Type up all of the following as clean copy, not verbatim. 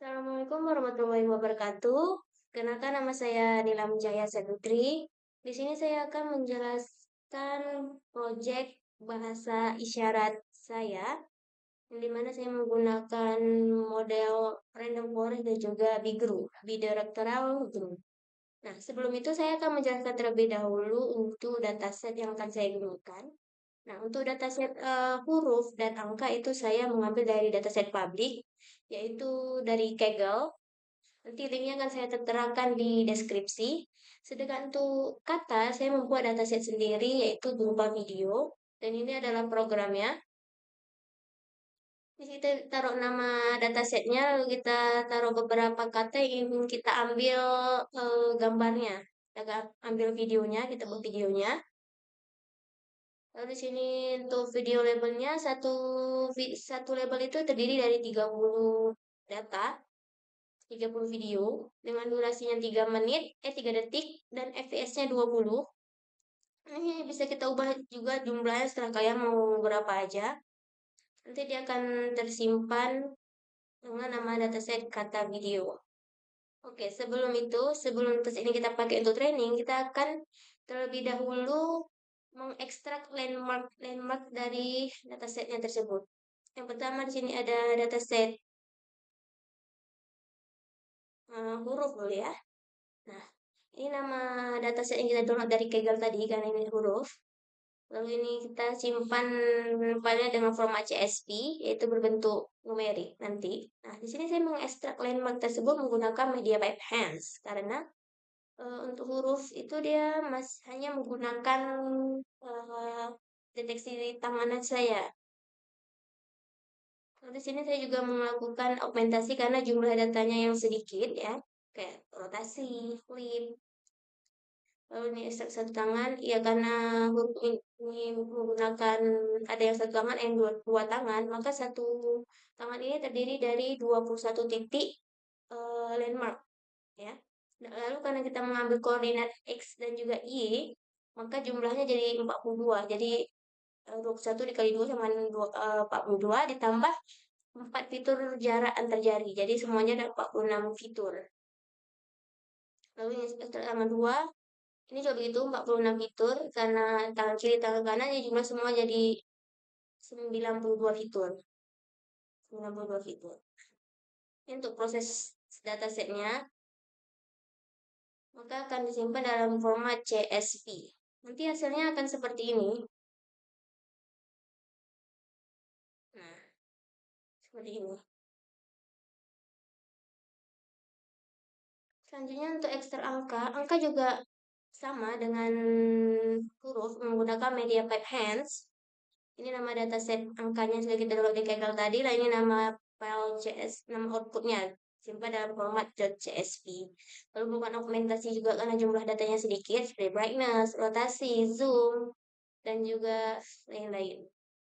Assalamualaikum warahmatullahi wabarakatuh. Kenalkan nama saya Nila Munjaya Sadutri. Di sini saya akan menjelaskan proyek bahasa isyarat saya, yang di mana saya menggunakan model Random Forest dan juga Bigru, Bidirectoral Group. Nah, sebelum itu saya akan menjelaskan terlebih dahulu untuk dataset yang akan saya gunakan. Nah, untuk dataset huruf dan angka itu saya mengambil dari dataset publik, yaitu dari Kaggle. Nanti linknya akan saya terterakan di deskripsi. Sedangkan untuk kata, saya membuat dataset sendiri, yaitu berupa video. Dan ini adalah programnya. Di sini kita taruh nama datasetnya, lalu kita taruh beberapa kata yang ingin kita ambil gambarnya. Kita ambil videonya, kita buat videonya. Lalu di sini untuk video labelnya, satu label itu terdiri dari 30 data. 30 video dengan durasinya 3 menit, 3 detik, dan fps-nya 20. Ini bisa kita ubah juga jumlahnya setelah kalian mau berapa aja. Nanti dia akan tersimpan dengan nama dataset kata video. Oke, sebelum tes ini kita pakai untuk training, kita akan terlebih dahulu mengekstrak landmark dari datasetnya tersebut. Yang pertama di sini ada dataset huruf dulu ya. Nah, ini nama dataset yang kita download dari Kaggle tadi, karena ini huruf. Lalu ini kita simpan filenya dengan format CSV, yaitu berbentuk numerik nanti. Nah, di sini saya mengekstrak landmark tersebut menggunakan media Pipehance, karena untuk huruf itu dia hanya menggunakan uh, deteksi tangan saya. Lalu di sini saya juga melakukan augmentasi karena jumlah datanya yang sedikit ya, kayak rotasi, flip. Lalu ini satu tangan, ya karena huruf ini menggunakan ada yang satu tangan, yang dua tangan, maka satu tangan ini terdiri dari 21 titik landmark, ya. Nah, lalu karena kita mengambil koordinat X dan juga Y, maka jumlahnya jadi 42. Jadi 21 dikali 2 sama 42 ditambah 4 fitur jarak antar jari. Jadi semuanya ada 46 fitur. Lalu ini tangan 2, ini juga begitu 46 fitur, karena tangan kiri tangan kanan ya jumlah semua jadi 92 fitur. 92 fitur. Ini untuk proses datasetnya, maka akan disimpan dalam format CSV. Nanti hasilnya akan seperti ini. Nah, seperti ini. Selanjutnya untuk ekstrak angka, angka juga sama dengan huruf menggunakan media Pipehance. Ini nama dataset angkanya sudah kita download di Kaggle tadi. Lah ini nama file CS, nama outputnya simpan dalam format .csv. Lalu bukan augmentasi juga karena jumlah datanya sedikit, seperti brightness, rotasi, zoom, dan juga lain-lain.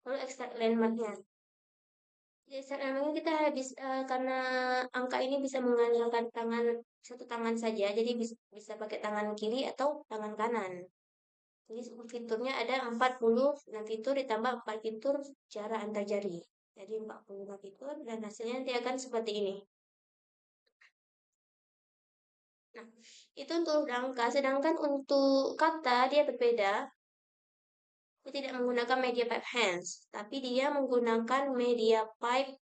Lalu ekstrak landmarknya. Jadi ekstrak landmarknya kita habis karena angka ini bisa mengandalkan satu tangan saja, jadi bisa pakai tangan kiri atau tangan kanan. Jadi fiturnya ada 46 fitur ditambah 4 fitur cara antar jari. Jadi 45 fitur dan hasilnya nanti akan seperti ini. Nah, itu untuk angka. Sedangkan untuk kata dia berbeda. Dia tidak menggunakan media pipe hands, tapi dia menggunakan media pipe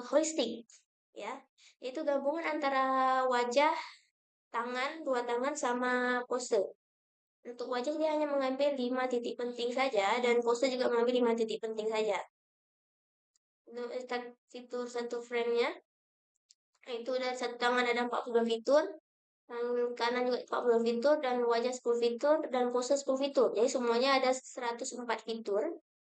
holistik. Ya, itu gabungan antara wajah, tangan, dua tangan sama pose. Untuk wajah dia hanya mengambil 5 titik penting saja dan pose juga mengambil 5 titik penting saja. Untuk fitur satu frame-nya, itu ada satu tangan ada 40 fitur, tangan kanan juga 40 fitur, dan wajah 10 fitur, dan pose 10 fitur. Jadi semuanya ada 104 fitur.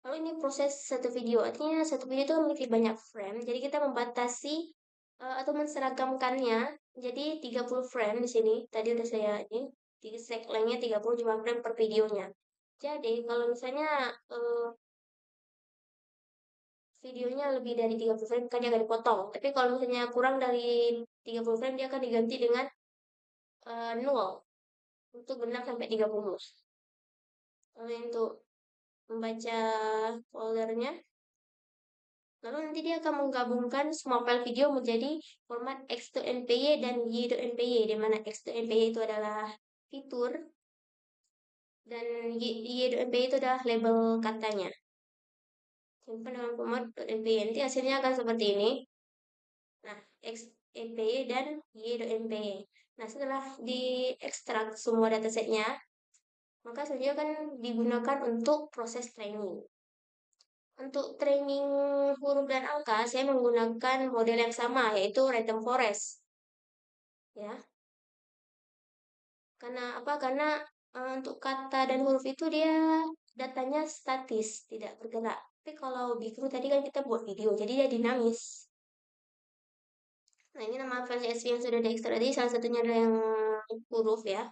Lalu ini proses satu video, artinya satu video itu memiliki banyak frame, jadi kita membatasi atau menseragamkannya jadi 30 frame di sini. Tadi udah saya ini, di lengthnya 30 jumlah frame per videonya. Jadi kalau misalnya videonya lebih dari 30 frame kan dia akan dipotong. Tapi kalau misalnya kurang dari 30 frame dia akan diganti dengan 0 untuk genap sampai 30. Lalu untuk membaca foldernya, Lalu nanti dia akan menggabungkan semua file video menjadi format x.mpy dan y.mpy, di mana x.mpy itu adalah fitur dan y.mpy itu adalah label katanya. Simpan dalam format .mpy. Nanti hasilnya akan seperti ini. Nah, x.mpy dan y.mpy. Nah, setelah diekstrak semua datasetnya, maka hasilnya akan digunakan untuk proses training. Untuk training huruf dan angka, saya menggunakan model yang sama, yaitu Random Forest. Ya, karena apa? Karena untuk kata dan huruf itu dia datanya statis, tidak bergerak. Tapi kalau Bigru tadi kan kita buat video, jadi dia dinamis. Nah, ini nama file CSV yang sudah diekstrak tadi, salah satunya adalah yang huruf ya.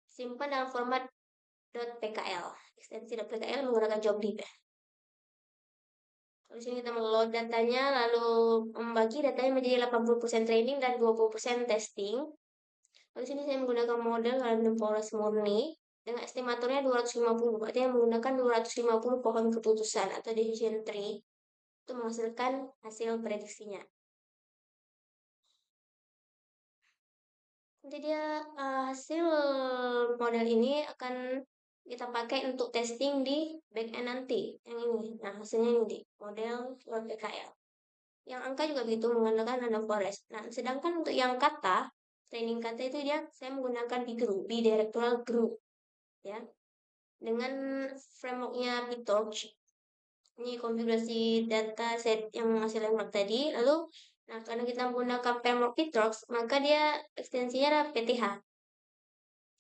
Simpan dalam format .pkl. Ekstensi .pkl menggunakan joblib ya. Di sini kita meload datanya, lalu membagi datanya menjadi 80% training dan 20% testing. Lalu sini saya menggunakan model random forest murni dengan estimatornya 250. Berarti yang menggunakan 250 pohon keputusan atau decision tree untuk menghasilkan hasil prediksinya. Nanti dia hasil model ini akan kita pakai untuk testing di backend nanti. Yang ini. Nah, hasilnya ini di model PKL. Yang angka juga begitu menggunakan random forest. Nah, sedangkan untuk yang kata, training kata itu saya menggunakan bidirectional group, ya, dengan frameworknya PyTorch. Ini konfigurasi data set yang hasil framework tadi. Lalu, nah karena kita menggunakan framework PyTorch, maka dia ekstensinya adalah PTH.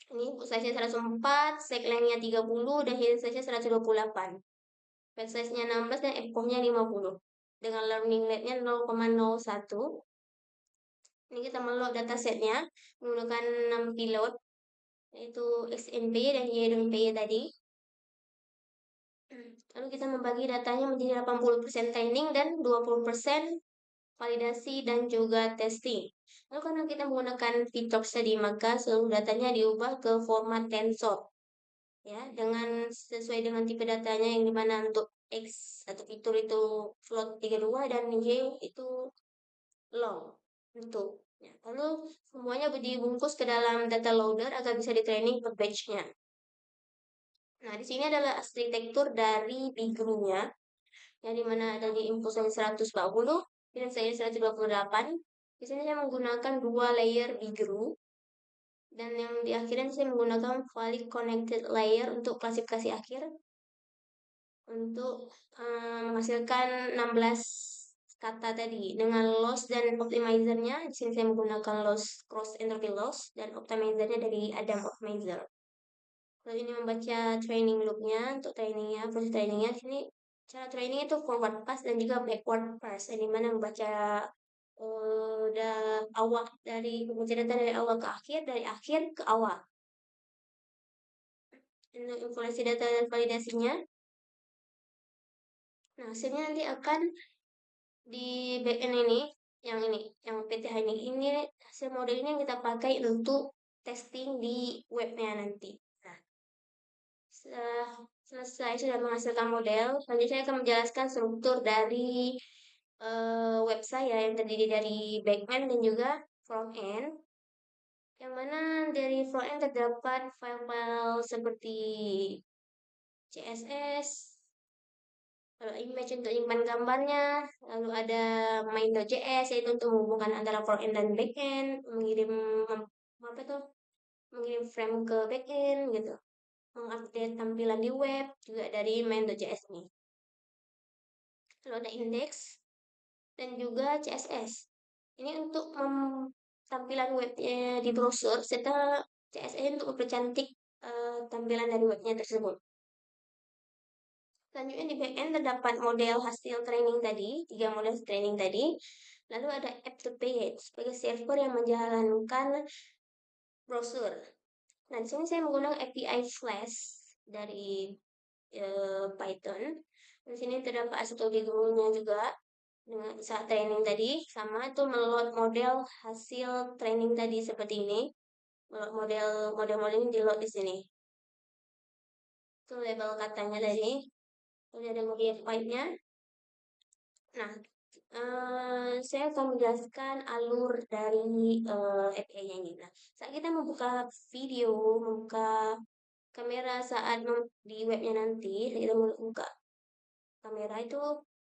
Ini size-nya 104, set length-nya 30, dan hidden size-nya 128. File size-nya 16 dan epoch-nya 50. Dengan learning rate-nya 0,01. Ini kita meload datasetnya menggunakan 6 pilot, yaitu XNP dan YNP tadi. Lalu kita membagi datanya menjadi 80% training dan 20% validasi dan juga testing. Lalu karena kita menggunakan VTOX tadi, maka seluruh datanya diubah ke format tensor. Ya, sesuai dengan tipe datanya yang dimana untuk X atau fitur itu float 32 dan Y itu long. Bentuk. Ya, lalu semuanya dibungkus ke dalam data loader agar bisa di training per batch-nya. Nah, di sini adalah arsitektur dari Bigru-nya, yang dimana ada di input saya 140 dan saya 128. Di sini saya menggunakan 2 layer Bigru, dan yang di akhirnya saya menggunakan valid connected layer untuk klasifikasi akhir untuk menghasilkan 16 kata tadi dengan loss dan optimizernya. Di sini saya menggunakan loss cross entropy loss dan optimizernya dari Adam Optimizer. Lalu ini membaca training loopnya untuk trainingnya, proses trainingnya. Di sini cara training itu forward pass dan juga backward pass, yang dimana membaca awal dari membaca data dari awal ke akhir, dari akhir ke awal. Ini informasi data dan validasinya. Nah, hasilnya nanti akan di backend ini, yang PTH ini hasil model ini yang kita pakai untuk testing di webnya nanti. Nah, selesai sudah menghasilkan model, selanjutnya saya akan menjelaskan struktur dari web saya yang terdiri dari backend dan juga frontend. Yang mana dari frontend terdapat file-file seperti CSS, lalu image untuk menyimpan gambarnya, lalu ada main.js yaitu untuk menghubungkan antara frontend dan backend, mengirim frame ke backend gitu, mengupdate tampilan di web juga dari main.js ini. Lalu ada index dan juga CSS. Ini untuk tampilan webnya di browser, serta CSS untuk mempercantik tampilan dari webnya tersebut. Selanjutnya di backend terdapat model hasil training tadi, 3 model training tadi. Lalu ada app2page sebagai server yang menjalankan browser. Nah, di sini saya menggunakan API Flash dari Python. Di sini terdapat asal nya juga dengan saat training tadi, sama itu meload model hasil training tadi seperti ini. Model ini di load di sini. Itu label katanya tadi. Lalu ada model pipe-nya. Nah, saya akan menjelaskan alur dari API-nya ini. Nah, saat kita membuka video, membuka kamera saat di webnya nanti, kita buka kamera itu,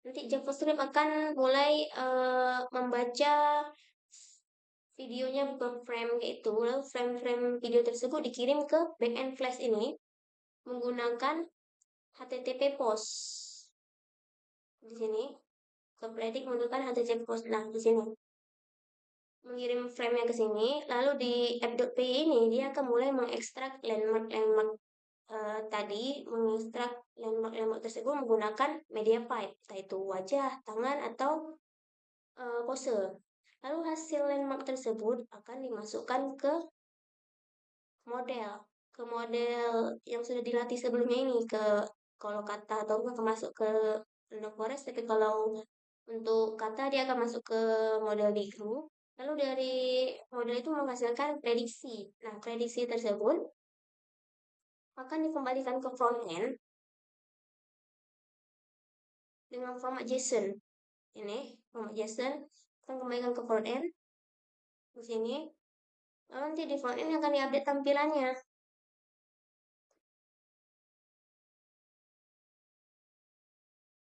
nanti JavaScript akan mulai membaca videonya bukan frame kayak itu. Lalu frame-frame video tersebut dikirim ke backend Flash ini menggunakan HTTP post. Di sini, ke Predict menggunakan HTTP post. Nah, di sini mengirim frame-nya ke sini, lalu di app.py ini dia akan mulai mengekstrak landmark tadi, mengekstrak landmark tersebut menggunakan media pipe, entah itu wajah, tangan, atau pose. Lalu hasil landmark tersebut akan dimasukkan model, ke model yang sudah dilatih sebelumnya ini, ke kalau kata atau akan masuk ke Random Forest, tapi kalau untuk kata dia akan masuk ke model Bigru. Lalu dari model itu menghasilkan prediksi. Nah, prediksi tersebut akan dikembalikan ke frontend dengan format JSON. Ini format JSON akan kembalikan ke frontend di sini. Lalu nanti di frontend akan diupdate tampilannya.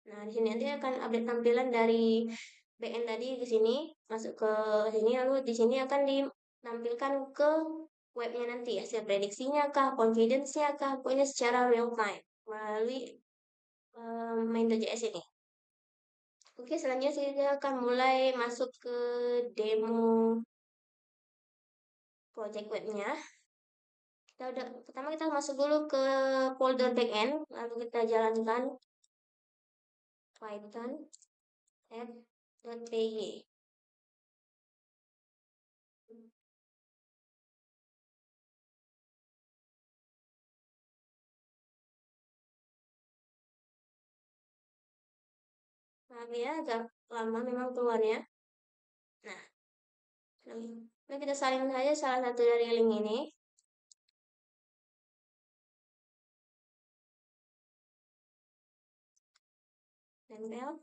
Nah, di sini nanti akan update tampilan dari backend tadi ke sini, masuk ke sini, lalu di sini akan ditampilkan ke webnya nanti, hasil prediksinya kah, confidence-nya kah, pokoknya secara real time melalui main.js ini. Oke, selanjutnya saya akan mulai masuk ke demo project webnya. Pertama kita masuk dulu ke folder backend, lalu kita jalankan python app.py. Maaf ya, agak lama memang keluarnya. Nah, nah kita salin saja salah satu dari link ini. Tempel.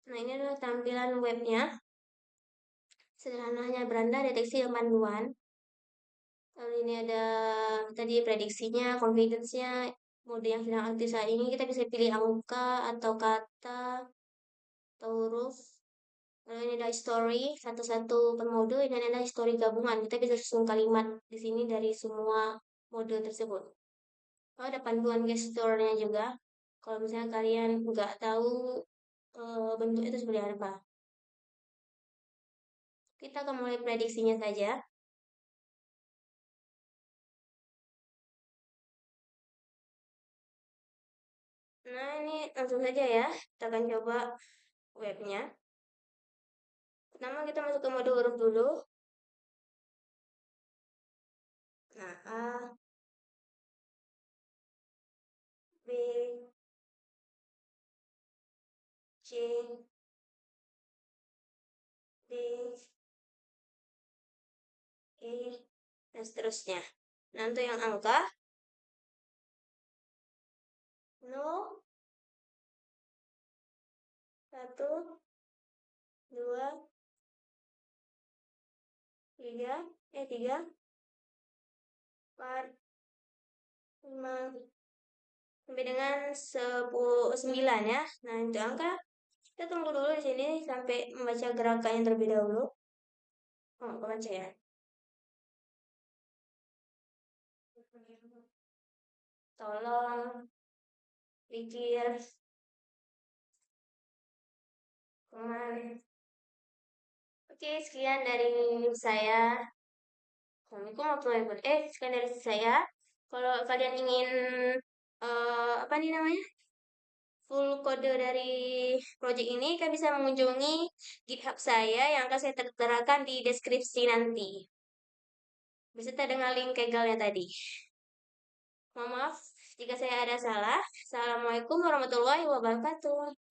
Nah, ini adalah tampilan webnya. Sederhananya beranda, deteksi dan panduan. Lalu ini ada tadi prediksinya, confidence-nya, mode yang sedang aktif saat ini. Kita bisa pilih angka atau kata atau huruf. Lalu ini ada story, satu-satu per mode. Ini ada story gabungan. Kita bisa susun kalimat di sini dari semua mode tersebut. Oh, ada panduan gesturnya juga. Kalau misalnya kalian nggak tahu bentuk itu seperti apa. Kita akan mulai prediksinya saja. Nah, ini langsung saja ya. Kita akan coba webnya. Pertama kita masuk ke mode huruf dulu. Nah, A, B, C, D, E, dan seterusnya. Nah, untuk yang angka, 0, 1, 2, 3, 4, 5, sampai dengan 9 ya. Nah, untuk angka, kita tunggu dulu di sini sampai membaca gerakannya terlebih dahulu. Oh, aku baca ya. Tolong pikir teman. Oke, sekian dari saya. Assalamualaikum warahmatullahi wabarakatuh. Sekian dari saya. Kalau kalian ingin apa nih namanya? Full kode dari project ini, kalian bisa mengunjungi GitHub saya yang akan saya terterakan di deskripsi nanti. Beserta dengan link Kaggle-nya tadi. Mohon maaf jika saya ada salah. Assalamualaikum warahmatullahi wabarakatuh.